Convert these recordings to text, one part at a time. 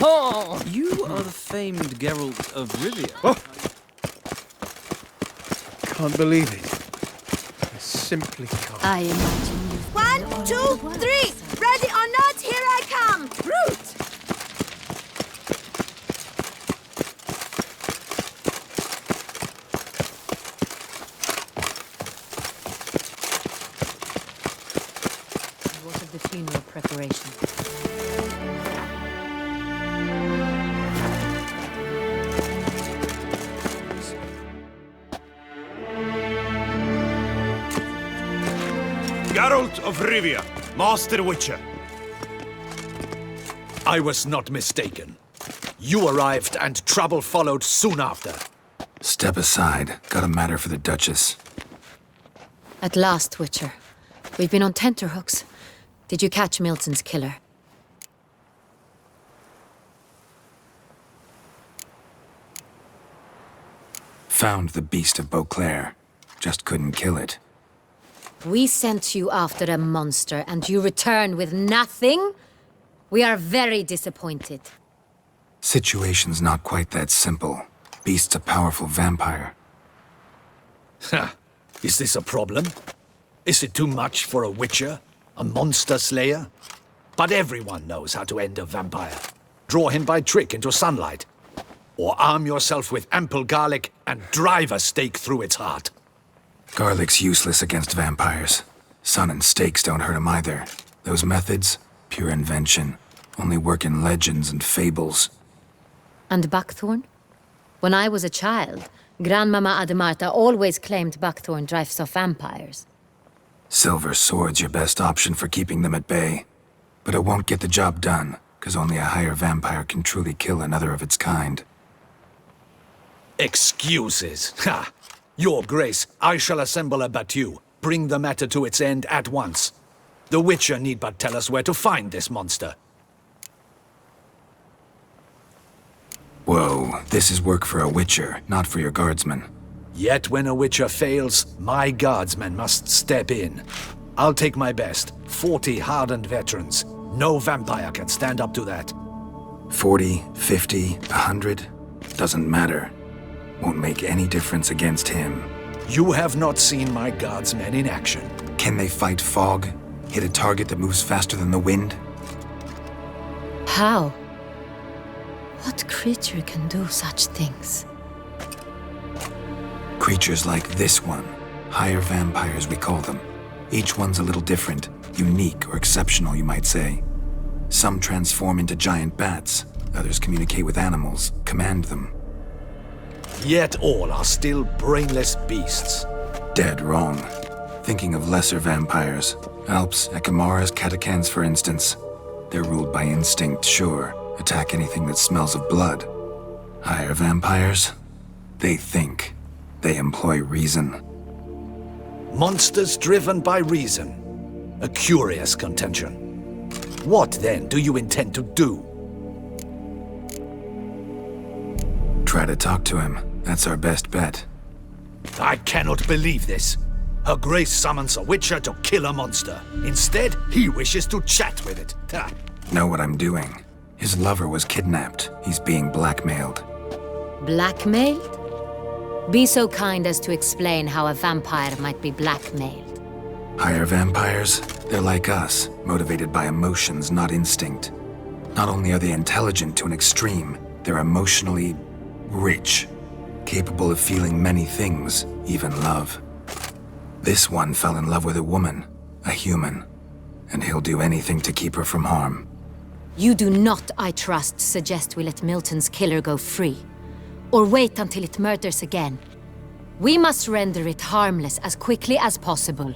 You are the famed Geralt of Rivia. Oh. Can't believe it. I simply can't. I imagine you. 1, 2, 3! Ready or not, here I come! Root! What of the funeral preparation? Geralt of Rivia, Master Witcher. I was not mistaken. You arrived and trouble followed soon after. Step aside. Got a matter for the Duchess. At last, Witcher. We've been on tenterhooks. Did you catch Milton's killer? Found the beast of Beauclair. Just couldn't kill it. We sent you after a monster, and you return with nothing? We are very disappointed. Situation's not quite that simple. Beast's a powerful vampire. Ha! Is this a problem? Is it too much for a Witcher? A monster slayer? But everyone knows how to end a vampire. Draw him by trick into sunlight. Or arm yourself with ample garlic and drive a stake through its heart. Garlic's useless against vampires. Sun and stakes don't hurt him either. Those methods, pure invention. Only work in legends and fables. And buckthorn? When I was a child, Grandmama Ademarta always claimed buckthorn drives off vampires. Silver sword's your best option for keeping them at bay. But it won't get the job done, because only a higher vampire can truly kill another of its kind. Excuses! Ha! Your Grace, I shall assemble a battue. Bring the matter to its end at once. The Witcher need but tell us where to find this monster. Whoa, this is work for a Witcher, not for your guardsmen. Yet when a Witcher fails, my guardsmen must step in. I'll take my best. 40 hardened veterans. No vampire can stand up to that. 40, 50, 100? Doesn't matter. Won't make any difference against him. You have not seen my guardsmen in action. Can they fight fog? Hit a target that moves faster than the wind? How? What creature can do such things? Creatures like this one. Higher vampires, we call them. Each one's a little different. Unique or exceptional, you might say. Some transform into giant bats. Others communicate with animals, command them. Yet all are still brainless beasts. Dead wrong. Thinking of lesser vampires. Alps, Ekamaras, Catacans, for instance. They're ruled by instinct, sure. Attack anything that smells of blood. Higher vampires? They think. They employ reason. Monsters driven by reason. A curious contention. What, then, do you intend to do? Try to talk to him. That's our best bet. I cannot believe this. Her Grace summons a Witcher to kill a monster. Instead, he wishes to chat with it. Ha. Know what I'm doing. His lover was kidnapped. He's being blackmailed. Blackmailed? Be so kind as to explain how a vampire might be blackmailed. Higher vampires? They're like us, motivated by emotions, not instinct. Not only are they intelligent to an extreme, they're emotionally rich. Capable of feeling many things, even love. This one fell in love with a woman, a human, and he'll do anything to keep her from harm. You do not, I trust, suggest we let Milton's killer go free. Or wait until it murders again. We must render it harmless as quickly as possible.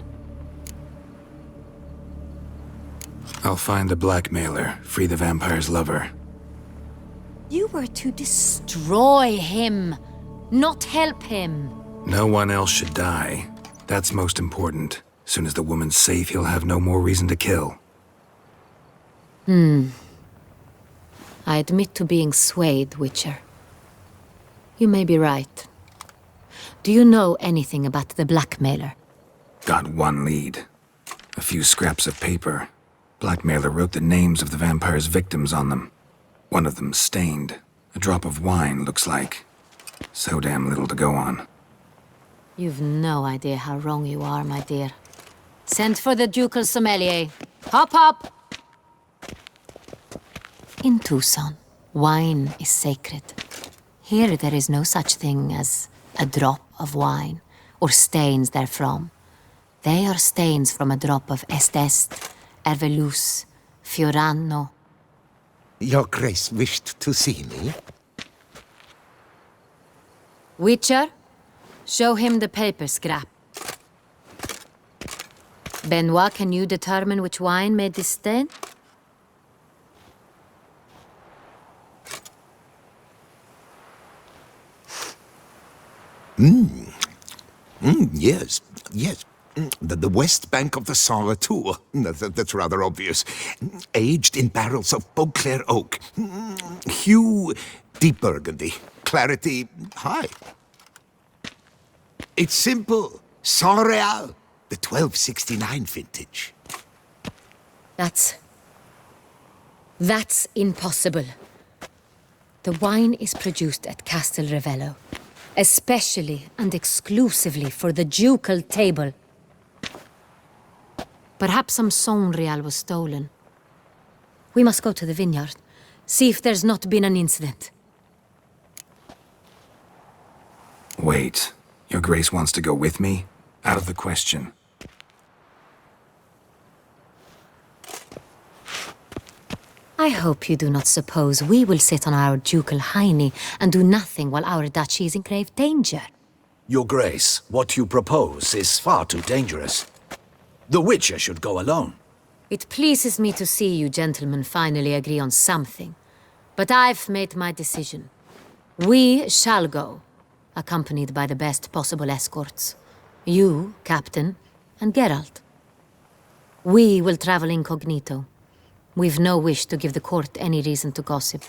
I'll find the blackmailer, free the vampire's lover. You were to destroy him, not help him. No one else should die. That's most important. Soon as the woman's safe, he'll have no more reason to kill. I admit to being swayed, Witcher. You may be right. Do you know anything about the blackmailer? Got one lead. A few scraps of paper. Blackmailer wrote the names of the vampire's victims on them. One of them stained. A drop of wine, looks like. So damn little to go on. You've no idea how wrong you are, my dear. Send for the ducal sommelier. Hop, hop! In Tucson, wine is sacred. Here there is no such thing as a drop of wine, or stains therefrom. They are stains from a drop of Est, Ervelus, Fiorano. Your Grace wished to see me? Witcher, show him the paper scrap. Benoit, can you determine which wine made this stain? Yes, yes. The west bank of the Saint Retour. That's rather obvious. Aged in barrels of Beauclair oak. Hue, deep burgundy. Clarity, high. It's simple. Saint Real, the 1269 vintage. That's impossible. The wine is produced at Castel Ravello, especially and exclusively for the ducal table. Perhaps some Saint Real was stolen. We must go to the vineyard, see if there's not been an incident. Wait. Your Grace wants to go with me? Out of the question. I hope you do not suppose we will sit on our ducal hiney and do nothing while our duchy is in grave danger. Your Grace, what you propose is far too dangerous. The Witcher should go alone. It pleases me to see you gentlemen finally agree on something. But I've made my decision. We shall go, accompanied by the best possible escorts. You, Captain, and Geralt. We will travel incognito. We've no wish to give the court any reason to gossip.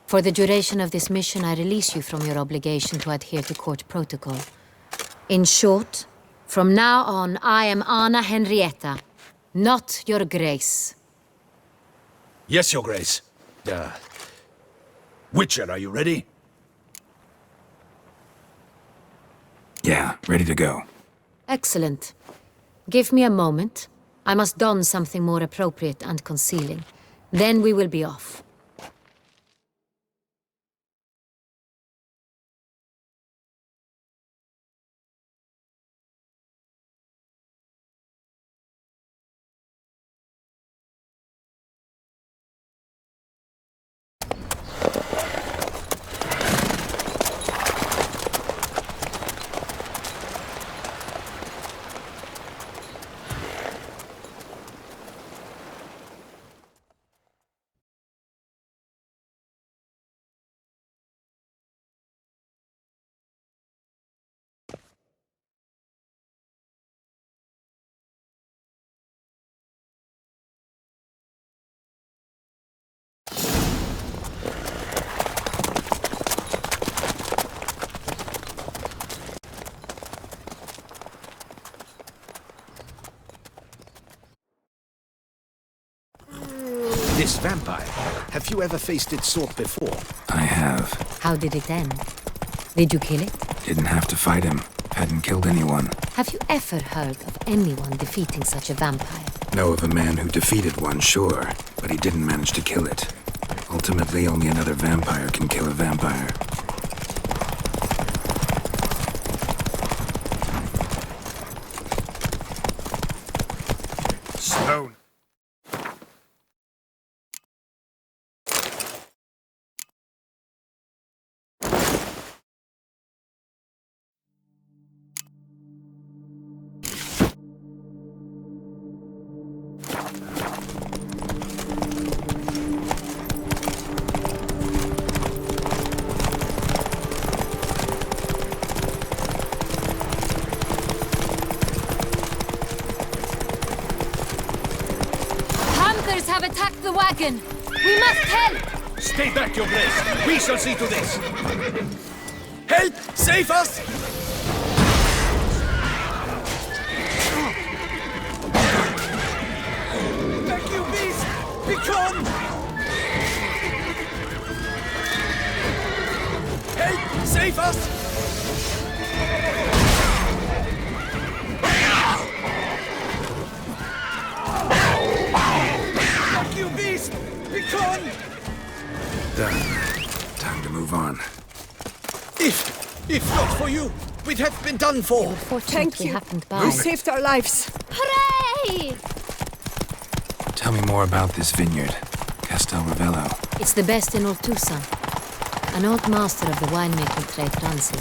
For the duration of this mission, I release you from your obligation to adhere to court protocol. In short, from now on, I am Anna Henrietta, not your Grace. Yes, Your Grace. Witcher, are you ready? Yeah, ready to go. Excellent. Give me a moment. I must don something more appropriate and concealing. Then we will be off. This vampire, have you ever faced its sort before? I have. How did it end? Did you kill it? Didn't have to fight him. Hadn't killed anyone. Have you ever heard of anyone defeating such a vampire? Know of a man who defeated one, sure, but he didn't manage to kill it. Ultimately, only another vampire can kill a vampire. Stone. Hunters have attacked the wagon! We must help! Stay back, Your Grace. We shall see to this. Help! Save us! Back, you beast! Begone! leave us! Fuck you, beast! Be gone! Done. Time to move on. If not for you, we'd have been done for. Fortunately happened by. You saved our lives. Hooray! Tell me more about this vineyard, Castel Ravello. It's the best in Oltusa. An old master of the winemaking trade runs it.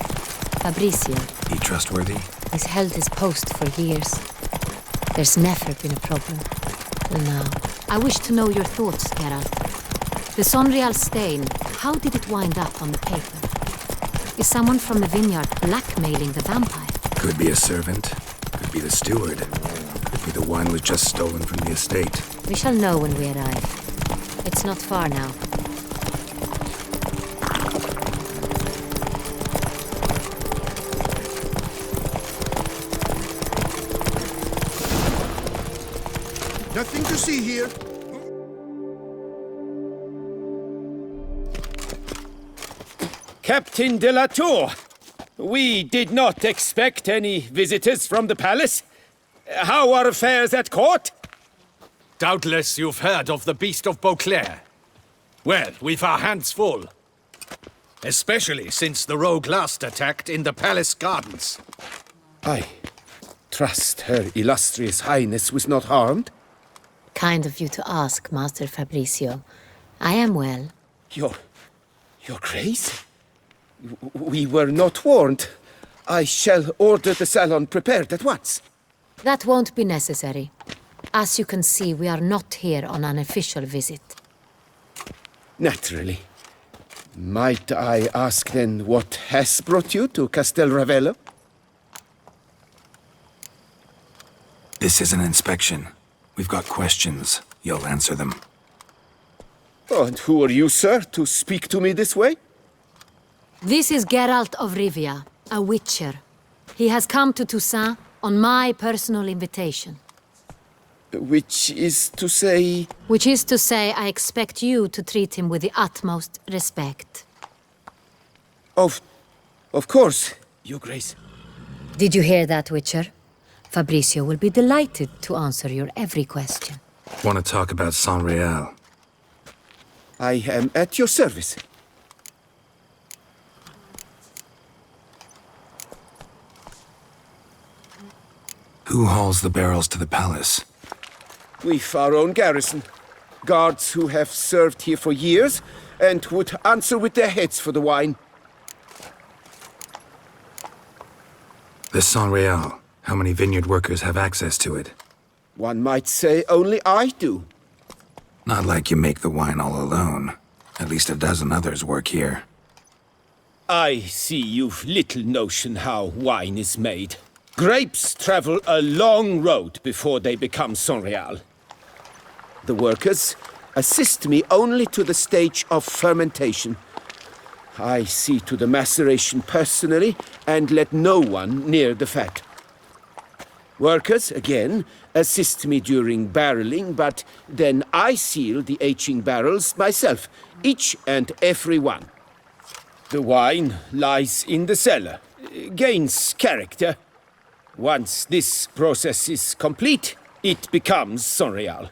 Fabricio. He trustworthy? He's held his post for years. There's never been a problem. Till now. I wish to know your thoughts, Geralt. The Sonreal stain, how did it wind up on the paper? Is someone from the vineyard blackmailing the vampire? Could be a servant. Could be the steward. Could be the wine was just stolen from the estate. We shall know when we arrive. It's not far now. Nothing to see here. Captain de la Tour, we did not expect any visitors from the palace. How are affairs at court? Doubtless you've heard of the Beast of Beauclair. Well, we've our hands full. Especially since the rogue last attacked in the palace gardens. I trust Her Illustrious Highness was not harmed. Kind of you to ask, Master Fabricio. I am well. Your Grace? We were not warned. I shall order the salon prepared at once. That won't be necessary. As you can see, we are not here on an official visit. Naturally. Might I ask then what has brought you to Castel Ravello? This is an inspection. We've got questions. You'll answer them. Oh, and who are you, sir, to speak to me this way? This is Geralt of Rivia, a witcher. He has come to Toussaint on my personal invitation. Which is to say... Which is to say, I expect you to treat him with the utmost respect. Of course, Your Grace. Did you hear that, Witcher? Fabricio will be delighted to answer your every question. Want to talk about Sonreal? I am at your service. Who hauls the barrels to the palace? We've our own garrison. Guards who have served here for years and would answer with their heads for the wine. The Sonreal. How many vineyard workers have access to it? One might say only I do. Not like you make the wine all alone. At least a dozen others work here. I see you've little notion how wine is made. Grapes travel a long road before they become Sonreal. The workers assist me only to the stage of fermentation. I see to the maceration personally and let no one near the fat. Workers, again, assist me during barreling, but then I seal the aging barrels myself, each and every one. The wine lies in the cellar, gains character. Once this process is complete, it becomes Sonreal.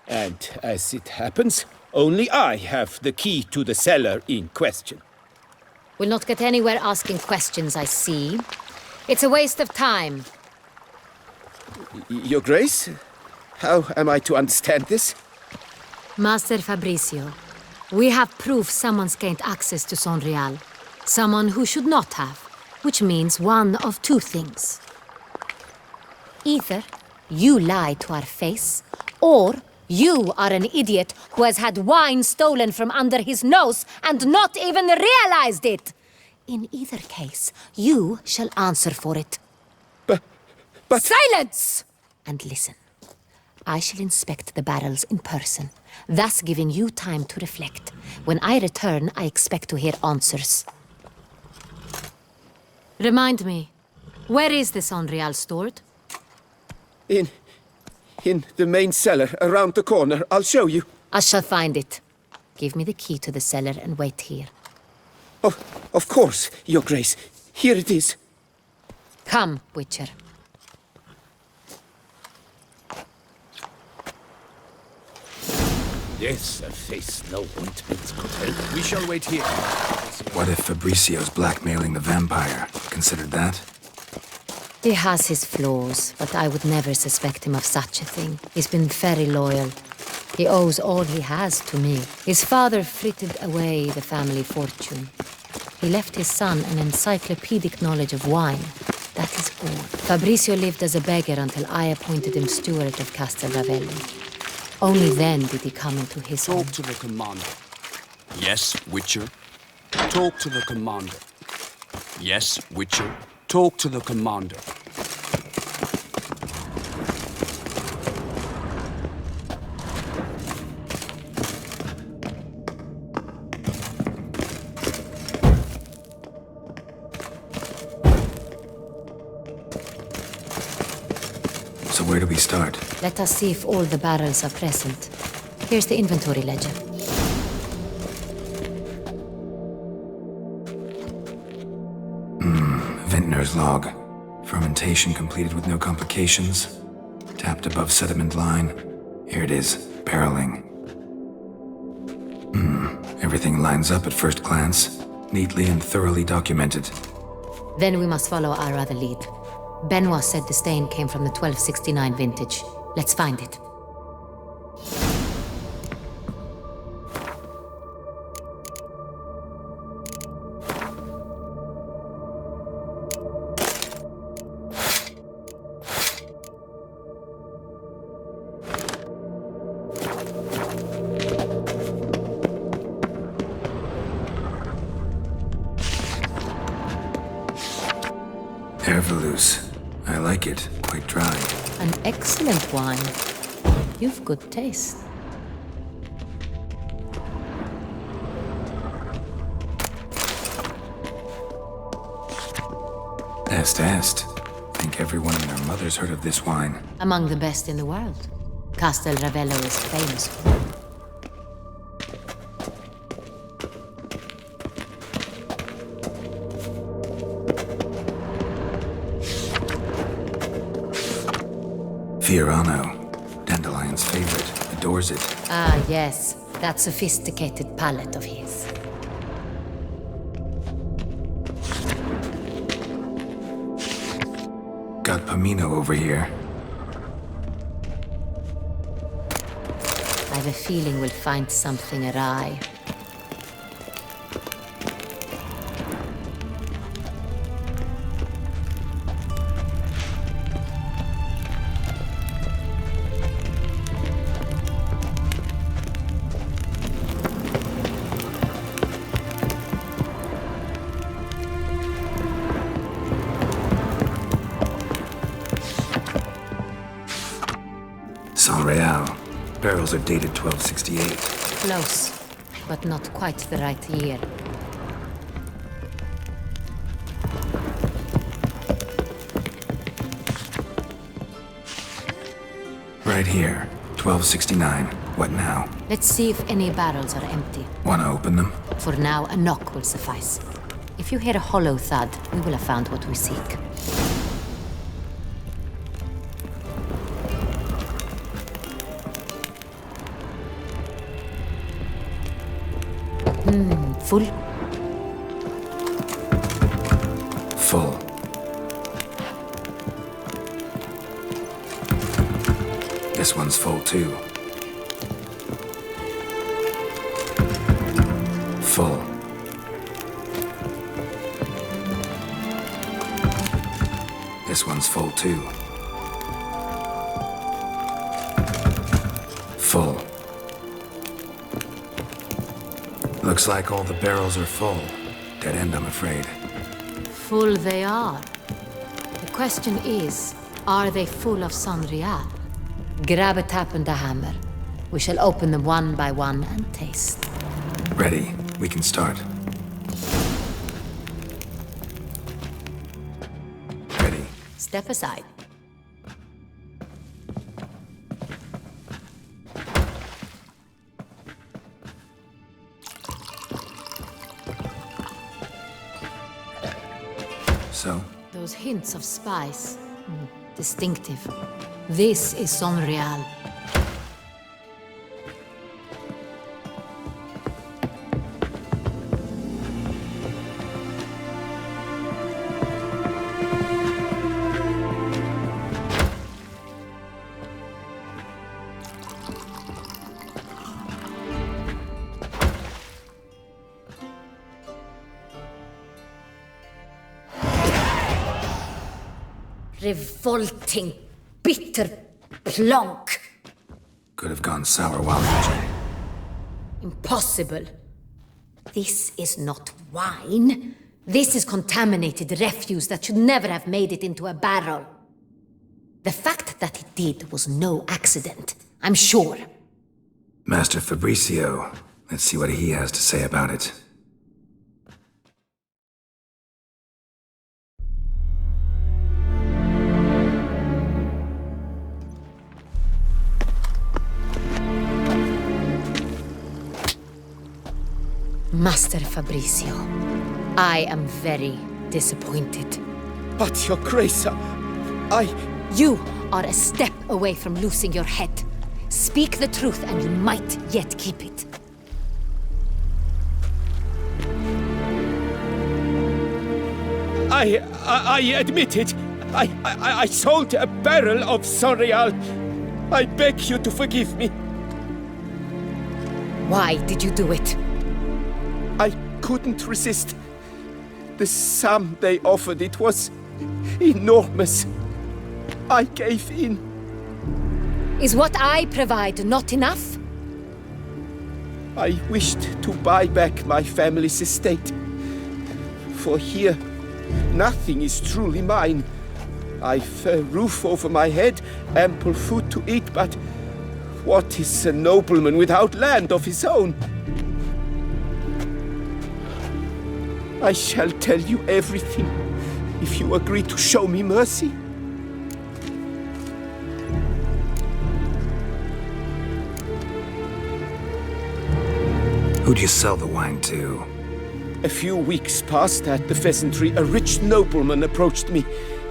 And as it happens, only I have the key to the cellar in question. We'll not get anywhere asking questions, I see. It's a waste of time. Your Grace, how am I to understand this? Master Fabricio, we have proof someone's gained access to Sonreal. Someone who should not have, which means one of two things. Either you lie to our face, or you are an idiot who has had wine stolen from under his nose and not even realized it. In either case, you shall answer for it. But... Silence! And listen. I shall inspect the barrels in person, thus giving you time to reflect. When I return, I expect to hear answers. Remind me, where is the Sonreal stored? In the main cellar, around the corner. I'll show you. I shall find it. Give me the key to the cellar and wait here. Of course, Your Grace. Here it is. Come, Witcher. Yes, a face no ointment could help. We shall wait here. What if Fabricio's blackmailing the vampire? Considered that? He has his flaws, but I would never suspect him of such a thing. He's been very loyal. He owes all he has to me. His father frittered away the family fortune. He left his son an encyclopedic knowledge of wine. That is all. Fabricio lived as a beggar until I appointed him steward of Castel Ravelli. Only then did he come into his own. Talk to the commander. Yes, Witcher. Talk to the commander. Yes, Witcher. Talk to the commander. So where do we start? Let us see if all the barrels are present. Here's the inventory ledger. Vintner's log. Fermentation completed with no complications. Tapped above sediment line. Here it is, barreling. Everything lines up at first glance. Neatly and thoroughly documented. Then we must follow our other lead. Benoit said the stain came from the 1269 vintage. Let's find it. Herveloos. I like it. Quite dry. An excellent wine. You've good taste. Est. Think everyone and their mother's heard of this wine. Among the best in the world. Castel Ravello is famous for it. Fiorano. Dandelion's favorite. Adores it. Ah, yes. That sophisticated palate of his. Got Pomino over here. I have a feeling we'll find something awry. San Real. Barrels are dated 1268. Close, but not quite the right year. Right here. 1269. What now? Let's see if any barrels are empty. Wanna open them? For now, a knock will suffice. If you hear a hollow thud, we will have found what we seek. Full? Full. This one's full too. Full. This one's full too. Full. Looks like all the barrels are full. Dead end, I'm afraid. Full they are. The question is, are they full of San Real? Grab a tap and a hammer. We shall open them one by one and taste. Ready. We can start. Ready. Step aside. So? Those hints of spice. Distinctive. This is Sonreal. Revolting, bitter plonk. Could have gone sour while aging. Impossible. This is not wine. This is contaminated refuse that should never have made it into a barrel. The fact that it did was no accident, I'm sure. Master Fabricio, let's see what he has to say about it. Master Fabricio, I am very disappointed. But, Your Grace, You are a step away from losing your head. Speak the truth and you might yet keep it. I admit it. I sold a barrel of Sonreal. I beg you to forgive me. Why did you do it? I couldn't resist. The sum they offered, it was enormous. I gave in. Is what I provide not enough? I wished to buy back my family's estate. For here, nothing is truly mine. I've a roof over my head, ample food to eat, but what is a nobleman without land of his own? I shall tell you everything, if you agree to show me mercy. Who'd you sell the wine to? A few weeks past at the Pheasantry, a rich nobleman approached me.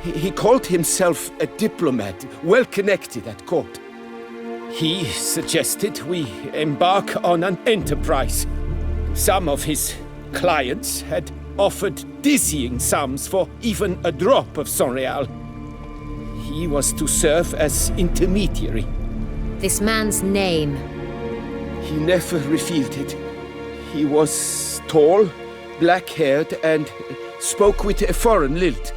He called himself a diplomat, well connected at court. He suggested we embark on an enterprise. Some of his clients had offered dizzying sums for even a drop of Sonreal. He was to serve as intermediary. This man's name. He never revealed it. He was tall, black-haired, and spoke with a foreign lilt.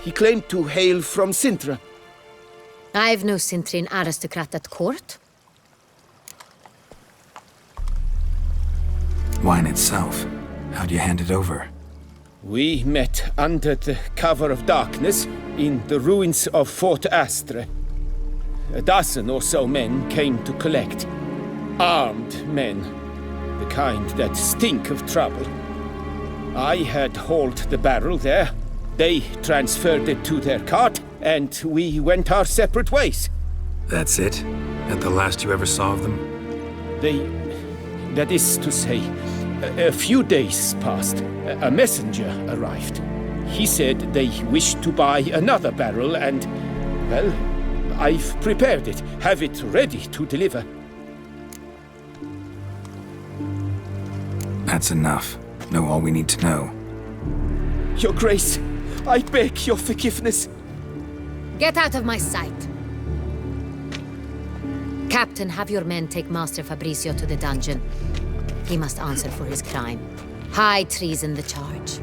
He claimed to hail from Sintra. I've no Sintrian aristocrat at court. Wine itself. How'd you hand it over? We met under the cover of darkness in the ruins of Fort Astre. A dozen or so men came to collect. Armed men. The kind that stink of trouble. I had hauled the barrel there. They transferred it to their cart, and we went our separate ways. That's it? That the last you ever saw of them? That is to say, a few days passed. A messenger arrived. He said they wished to buy another barrel and, well, I've prepared it, have it ready to deliver. That's enough. Know all we need to know. Your Grace, I beg your forgiveness. Get out of my sight. Captain, have your men take Master Fabricio to the dungeon. He must answer for his crime. High treason the charge.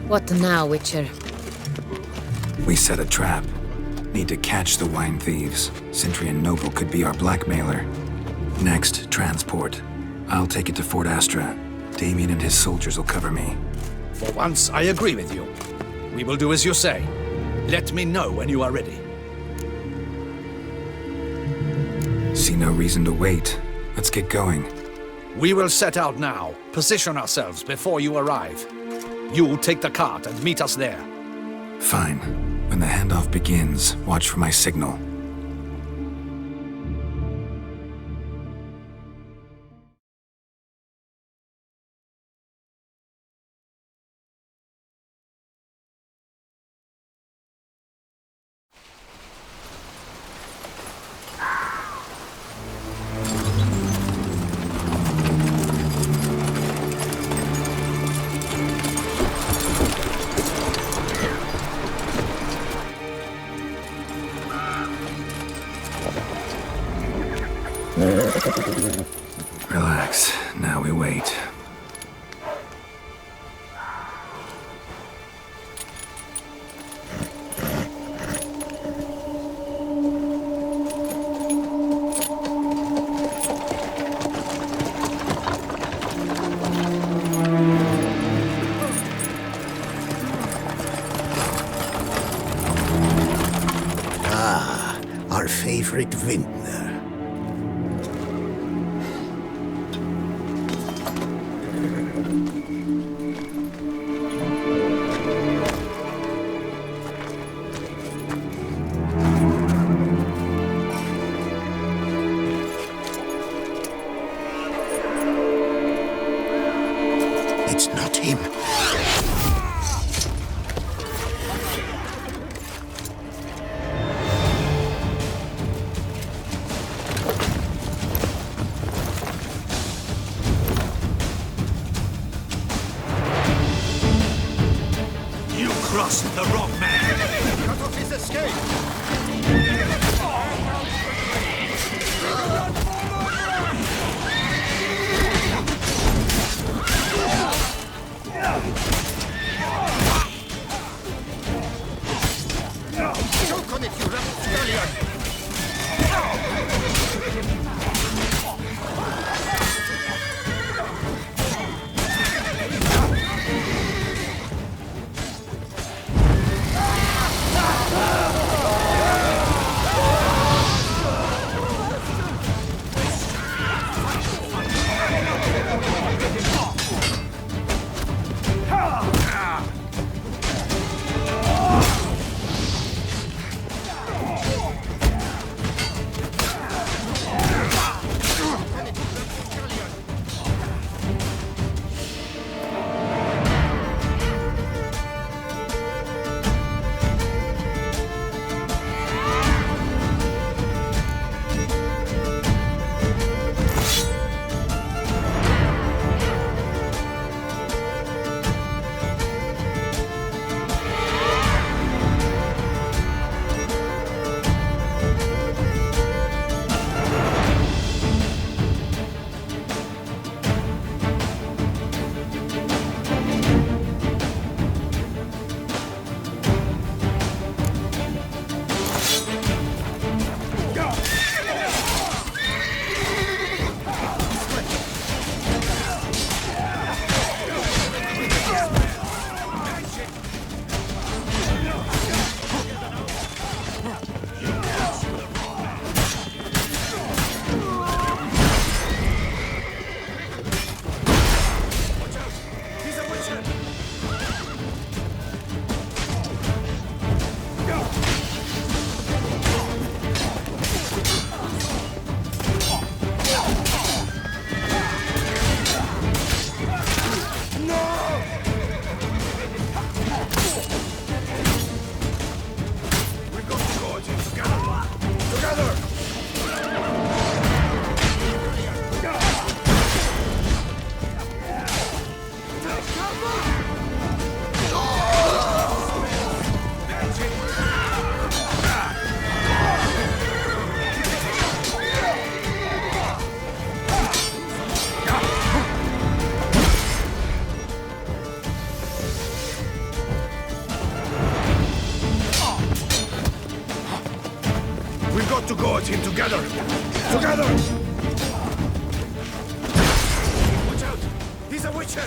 What now, Witcher? We set a trap. Need to catch the wine thieves. Sintrian Noble could be our blackmailer. Next, transport. I'll take it to Fort Astra. Damien and his soldiers will cover me. For once, I agree with you. We will do as you say. Let me know when you are ready. See no reason to wait. Let's get going. We will set out now. Position ourselves before you arrive. You take the cart and meet us there. Fine. When the handoff begins, watch for my signal. Relax. Now we wait. Our favorite vintner. It's not him. You crossed the wrong man. Cut off his escape! Choke on it, you rapscallion! We've got to go at him together! Together! Watch out! He's a witcher!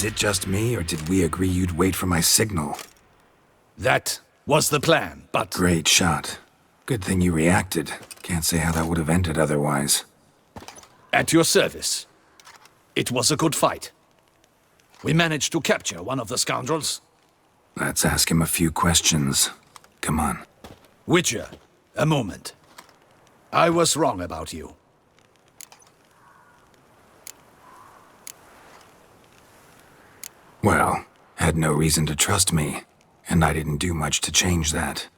Is it just me, or did we agree you'd wait for my signal? That was the plan, but... Great shot. Good thing you reacted. Can't say how that would have ended otherwise. At your service. It was a good fight. We managed to capture one of the scoundrels. Let's ask him a few questions. Come on. Witcher, a moment. I was wrong about you. Well, had no reason to trust me, and I didn't do much to change that.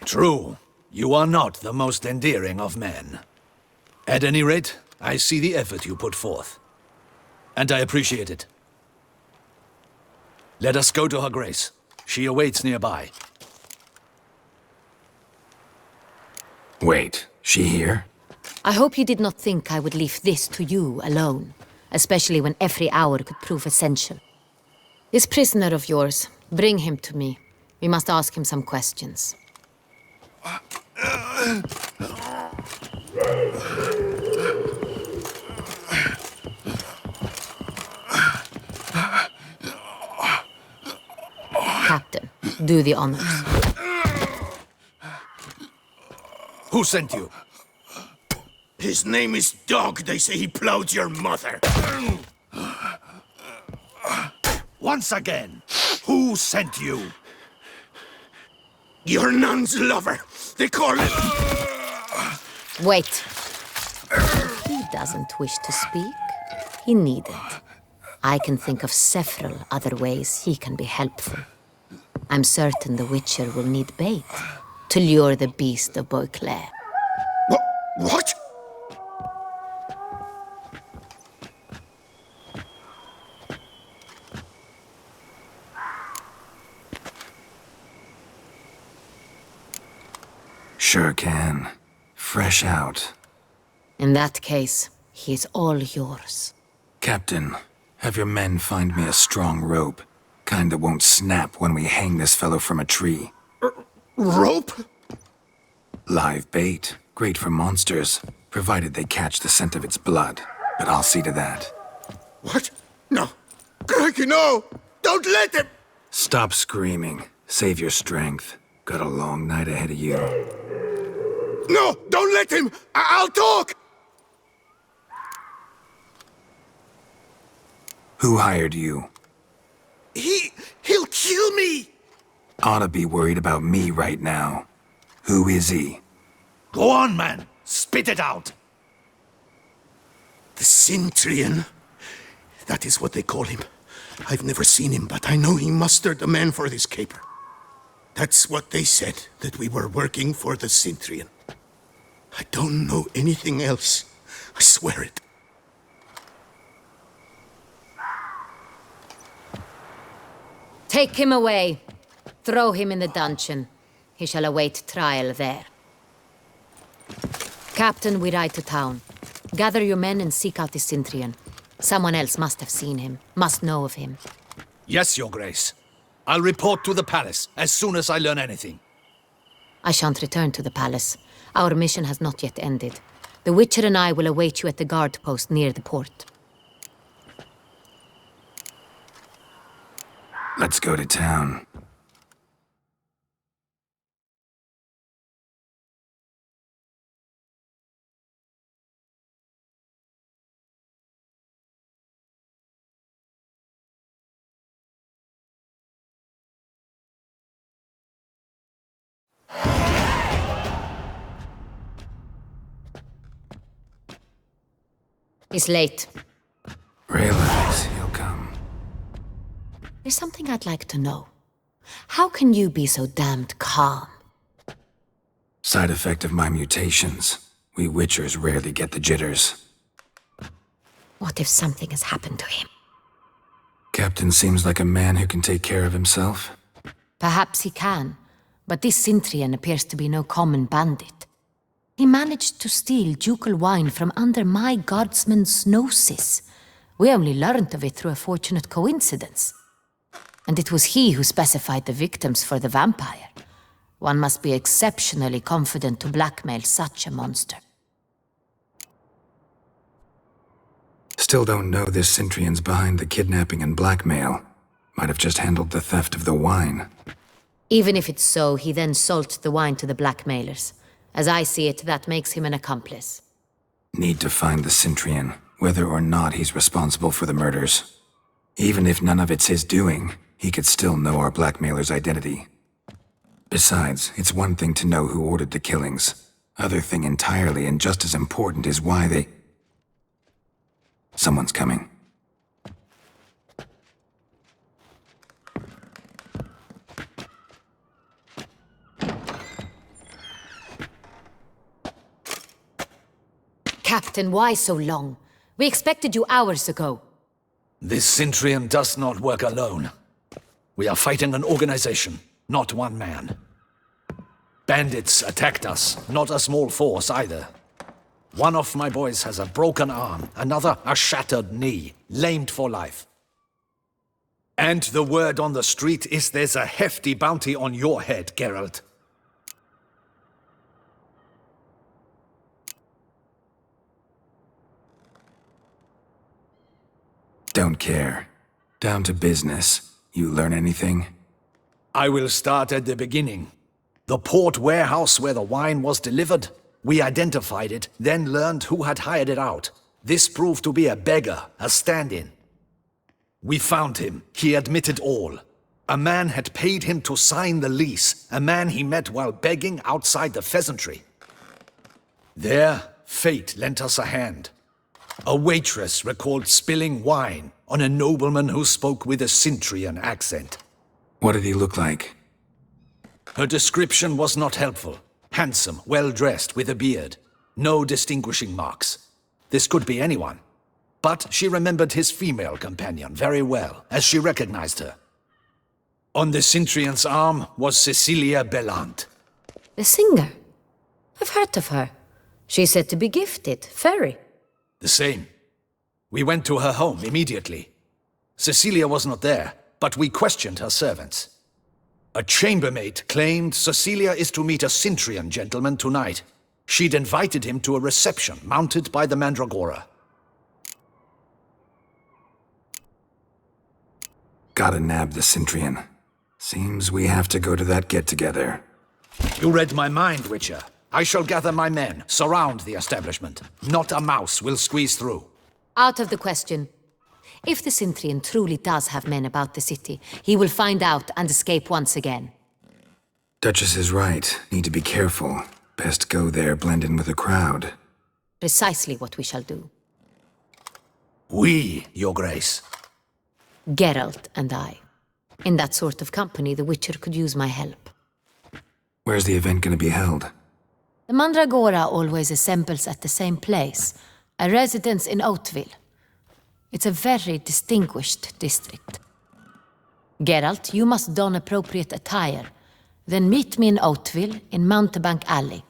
True. You are not the most endearing of men. At any rate, I see the effort you put forth. And I appreciate it. Let us go to her grace. She awaits nearby. Wait, she here? I hope you did not think I would leave this to you alone, especially when every hour could prove essential. This prisoner of yours, bring him to me. We must ask him some questions. Captain, do the honors. Who sent you? His name is Dog. They say he plowed your mother. Once again, who sent you? Your nun's lover. They call it... Wait. He doesn't wish to speak. He needn't. I can think of several other ways he can be helpful. I'm certain the Witcher will need bait to lure the beast of Beauclair. What? Sure can. Fresh out. In that case, he is all yours. Captain, have your men find me a strong rope. Kind that won't snap when we hang this fellow from a tree. Rope? Live bait. Great for monsters, provided they catch the scent of its blood. But I'll see to that. What? No. Crikey, no! Don't let him! Stop screaming. Save your strength. Got a long night ahead of you. No! Don't let him! I'll talk! Who hired you? He'll kill me! Ought to be worried about me right now. Who is he? Go on, man. Spit it out. The Cintrian. That is what they call him. I've never seen him, but I know he mustered a man for this caper. That's what they said, that we were working for the Cintrian. I don't know anything else. I swear it. Take him away. Throw him in the dungeon. He shall await trial there. Captain, we ride to town. Gather your men and seek out the Cintrian. Someone else must have seen him, must know of him. Yes, Your Grace. I'll report to the palace as soon as I learn anything. I shan't return to the palace. Our mission has not yet ended. The Witcher and I will await you at the guard post near the port. Let's go to town. He's late. Realize he'll come. There's something I'd like to know. How can you be so damned calm? Side effect of my mutations. We Witchers rarely get the jitters. What if something has happened to him? Captain seems like a man who can take care of himself. Perhaps he can, but this Cintrian appears to be no common bandit. He managed to steal ducal wine from under my guardsman's noses. We only learned of it through a fortunate coincidence. And it was he who specified the victims for the vampire. One must be exceptionally confident to blackmail such a monster. Still don't know this Cintrian's behind the kidnapping and blackmail. Might have just handled the theft of the wine. Even if it's so, he then sold the wine to the blackmailers. As I see it, that makes him an accomplice. Need to find the Cintrian, whether or not he's responsible for the murders. Even if none of it's his doing, he could still know our blackmailer's identity. Besides, it's one thing to know who ordered the killings. Other thing entirely, and just as important, is why they... Someone's coming. Captain, why so long? We expected you hours ago. This Cintrian does not work alone. We are fighting an organization, not one man. Bandits attacked us, not a small force either. One of my boys has a broken arm, another a shattered knee, lamed for life. And the word on the street is there's a hefty bounty on your head, Geralt. Don't care. Down to business. You learn anything? I will start at the beginning. The port warehouse where the wine was delivered. We identified it, then learned who had hired it out. This proved to be a beggar, a stand-in. We found him. He admitted all. A man had paid him to sign the lease, a man he met while begging outside the pheasantry. There, fate lent us a hand. A waitress recalled spilling wine on a nobleman who spoke with a Cintrian accent. What did he look like? Her description was not helpful. Handsome, well-dressed, with a beard. No distinguishing marks. This could be anyone. But she remembered his female companion very well, as she recognized her. On the Cintrian's arm was Cecilia Bellant. The singer? I've heard of her. She's said to be gifted, very. The same. We went to her home immediately. Cecilia was not there, but we questioned her servants. A chambermaid claimed Cecilia is to meet a Cintrian gentleman tonight. She'd invited him to a reception mounted by the Mandragora. Gotta nab the Cintrian. Seems we have to go to that get-together. You read my mind, Witcher. I shall gather my men, surround the establishment. Not a mouse will squeeze through. Out of the question. If the Cintrian truly does have men about the city, he will find out and escape once again. Duchess is right. Need to be careful. Best go there, blend in with the crowd. Precisely what we shall do. We, Your Grace. Geralt and I. In that sort of company, the Witcher could use my help. Where's the event gonna be held? The Mandragora always assembles at the same place, a residence in Oatville. It's a very distinguished district. Geralt, you must don appropriate attire. Then meet me in Oatville, in Mountebank Alley.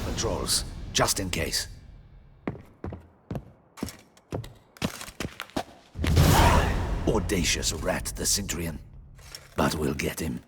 Patrols, just in case. Audacious rat, the Cintrian. But we'll get him.